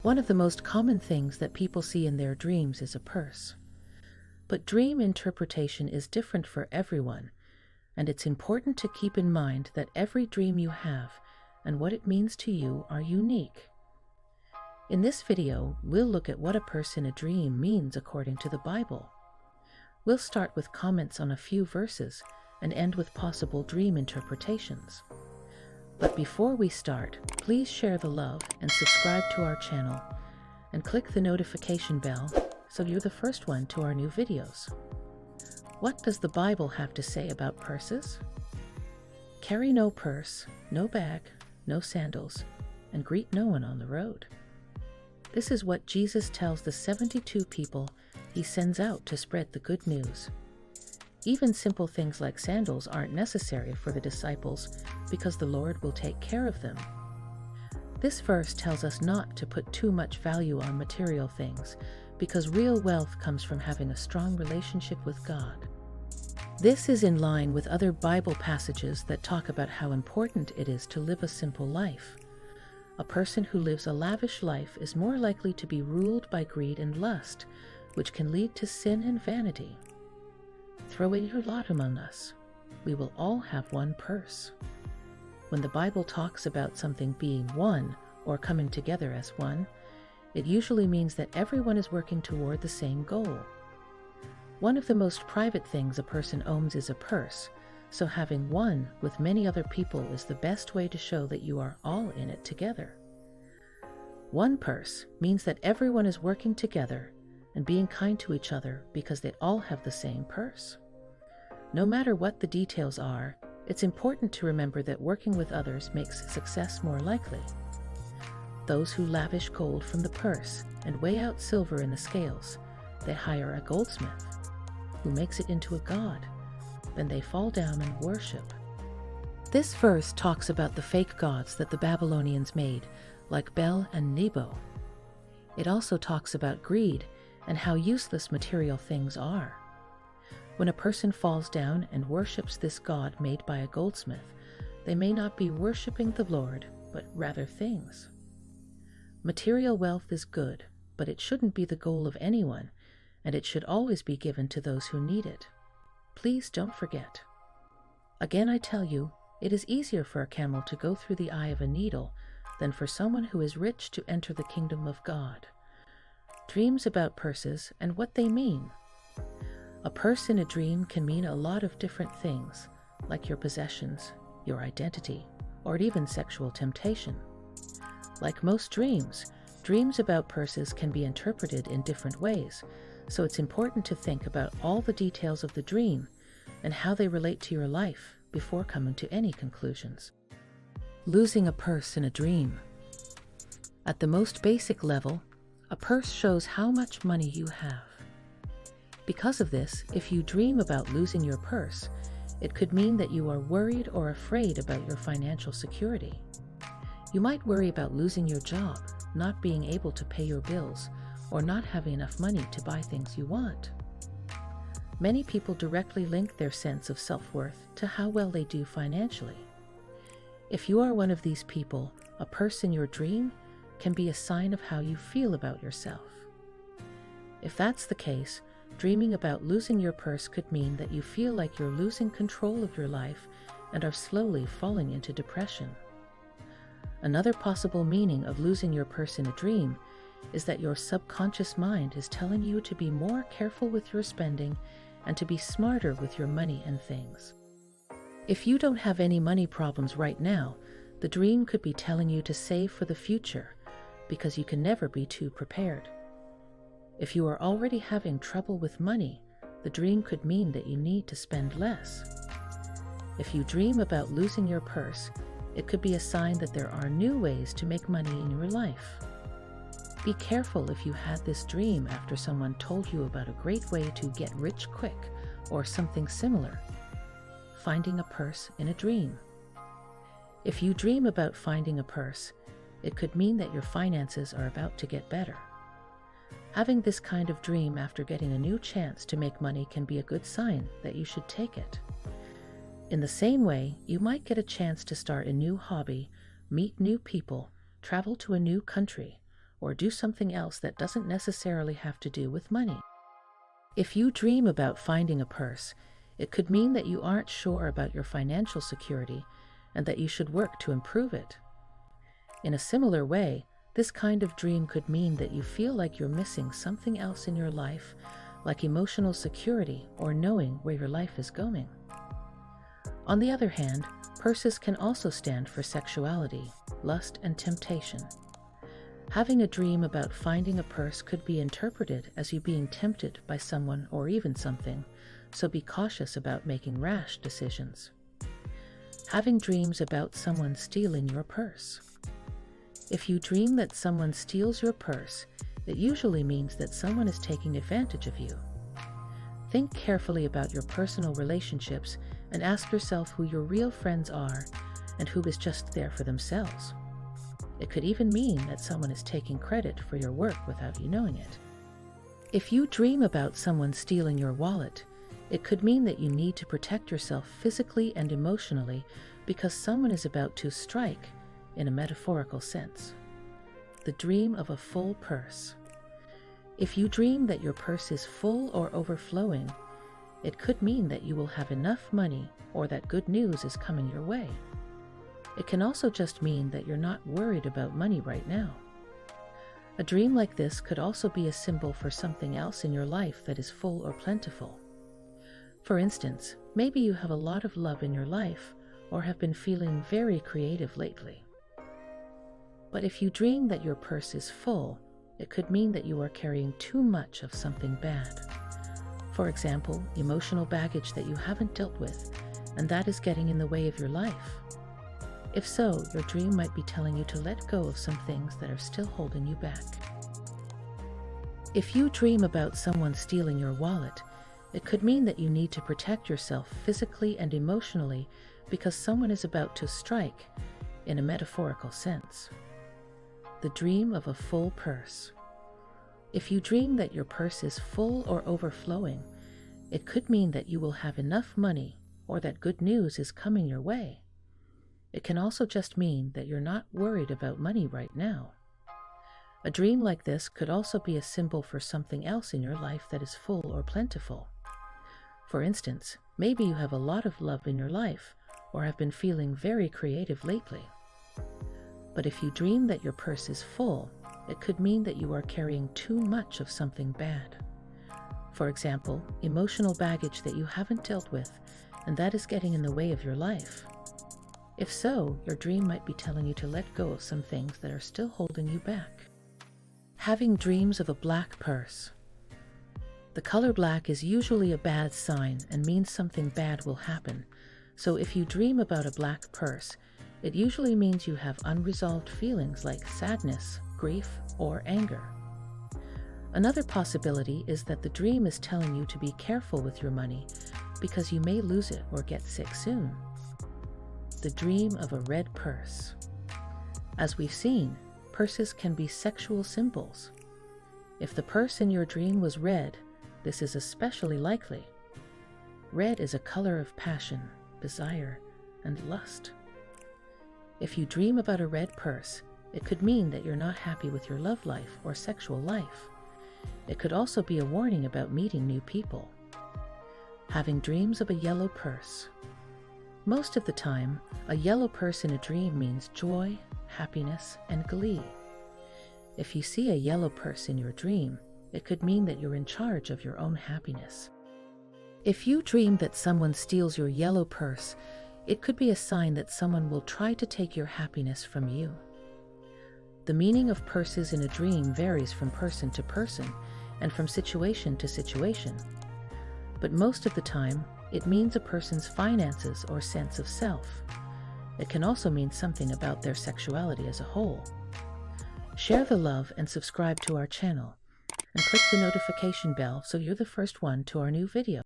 One of the most common things that people see in their dreams is a purse. But dream interpretation is different for everyone, and it's important to keep in mind that every dream you have and what it means to you are unique. In this video, we'll look at what a purse in a dream means according to the Bible. We'll start with comments on a few verses and end with possible dream interpretations. But before we start, please share the love and subscribe to our channel and click the notification bell so you're the first one to our new videos. What does the Bible have to say about purses? Carry no purse, no bag, no sandals, and greet no one on the road. This is what Jesus tells the 72 people he sends out to spread the good news. Even simple things like sandals aren't necessary for the disciples because the Lord will take care of them. This verse tells us not to put too much value on material things because real wealth comes from having a strong relationship with God. This is in line with other Bible passages that talk about how important it is to live a simple life. A person who lives a lavish life is more likely to be ruled by greed and lust, which can lead to sin and vanity. Throw in your lot among us. We will all have one purse. When the Bible talks about something being one or coming together as one, it usually means that everyone is working toward the same goal. One of the most private things a person owns is a purse, so having one with many other people is the best way to show that you are all in it together. One purse means that everyone is working together and being kind to each other because they all have the same purse. No matter what the details are, it's important to remember that working with others makes success more likely. Those who lavish gold from the purse and weigh out silver in the scales, they hire a goldsmith, who makes it into a god. Then they fall down and worship. This verse talks about the fake gods that the Babylonians made, like Bel and Nebo. It also talks about greed and how useless material things are. When a person falls down and worships this god made by a goldsmith, they may not be worshiping the Lord, but rather things. Material wealth is good, but it shouldn't be the goal of anyone, and it should always be given to those who need it. Please don't forget. Again, I tell you, it is easier for a camel to go through the eye of a needle than for someone who is rich to enter the kingdom of God. Dreams about purses and what they mean. A purse in a dream can mean a lot of different things, like your possessions, your identity, or even sexual temptation. Like most dreams, dreams about purses can be interpreted in different ways, so it's important to think about all the details of the dream and how they relate to your life before coming to any conclusions. Losing a purse in a dream. At the most basic level, a purse shows how much money you have. Because of this, if you dream about losing your purse, it could mean that you are worried or afraid about your financial security. You might worry about losing your job, not being able to pay your bills, or not having enough money to buy things you want. Many people directly link their sense of self-worth to how well they do financially. If you are one of these people, a purse in your dream can be a sign of how you feel about yourself. If that's the case, dreaming about losing your purse could mean that you feel like you're losing control of your life and are slowly falling into depression. Another possible meaning of losing your purse in a dream is that your subconscious mind is telling you to be more careful with your spending and to be smarter with your money and things. If you don't have any money problems right now, the dream could be telling you to save for the future, because you can never be too prepared. If you are already having trouble with money, the dream could mean that you need to spend less. If you dream about losing your purse, it could be a sign that there are new ways to make money in your life. Be careful if you had this dream after someone told you about a great way to get rich quick or something similar. Finding a purse in a dream. If you dream about finding a purse, it could mean that your finances are about to get better. Having this kind of dream after getting a new chance to make money can be a good sign that you should take it. In the same way, you might get a chance to start a new hobby, meet new people, travel to a new country, or do something else that doesn't necessarily have to do with money. If you dream about finding a purse, it could mean that you aren't sure about your financial security and that you should work to improve it. In a similar way, this kind of dream could mean that you feel like you're missing something else in your life, like emotional security or knowing where your life is going. On the other hand, purses can also stand for sexuality, lust, and temptation. Having a dream about finding a purse could be interpreted as you being tempted by someone or even something, so be cautious about making rash decisions. Having dreams about someone stealing your purse. If you dream that someone steals your purse, it usually means that someone is taking advantage of you. Think carefully about your personal relationships and ask yourself who your real friends are and who is just there for themselves. It could even mean that someone is taking credit for your work without you knowing it. If you dream about someone stealing your wallet, it could mean that you need to protect yourself physically and emotionally because someone is about to strike, in a metaphorical sense. The dream of a full purse. If you dream that your purse is full or overflowing, it could mean that you will have enough money or that good news is coming your way. It can also just mean that you're not worried about money right now. A dream like this could also be a symbol for something else in your life that is full or plentiful. For instance, maybe you have a lot of love in your life or have been feeling very creative lately. But if you dream that your purse is full, it could mean that you are carrying too much of something bad. For example, emotional baggage that you haven't dealt with, and that is getting in the way of your life. If so, your dream might be telling you to let go of some things that are still holding you back. If you dream about someone stealing your wallet, it could mean that you need to protect yourself physically and emotionally because someone is about to strike, in a metaphorical sense. The dream of a full purse. If you dream that your purse is full or overflowing, it could mean that you will have enough money or that good news is coming your way. It can also just mean that you're not worried about money right now. A dream like this could also be a symbol for something else in your life that is full or plentiful. For instance, maybe you have a lot of love in your life or have been feeling very creative lately. But if you dream that your purse is full, it could mean that you are carrying too much of something bad. For example, emotional baggage that you haven't dealt with, and that is getting in the way of your life. If so, your dream might be telling you to let go of some things that are still holding you back. Having dreams of a black purse. The color black is usually a bad sign and means something bad will happen. So if you dream about a black purse, it usually means you have unresolved feelings like sadness, grief, or anger. Another possibility is that the dream is telling you to be careful with your money because you may lose it or get sick soon. The dream of a red purse. As we've seen, purses can be sexual symbols. If the purse in your dream was red, this is especially likely. Red is a color of passion, desire, and lust. If you dream about a red purse, it could mean that you're not happy with your love life or sexual life. It could also be a warning about meeting new people. Having dreams of a yellow purse. Most of the time, a yellow purse in a dream means joy, happiness, and glee. If you see a yellow purse in your dream, it could mean that you're in charge of your own happiness. If you dream that someone steals your yellow purse, it could be a sign that someone will try to take your happiness from you. The meaning of purses in a dream varies from person to person and from situation to situation. But most of the time, it means a person's finances or sense of self. It can also mean something about their sexuality as a whole. Share the love and subscribe to our channel, and click the notification bell so you're the first one to our new video.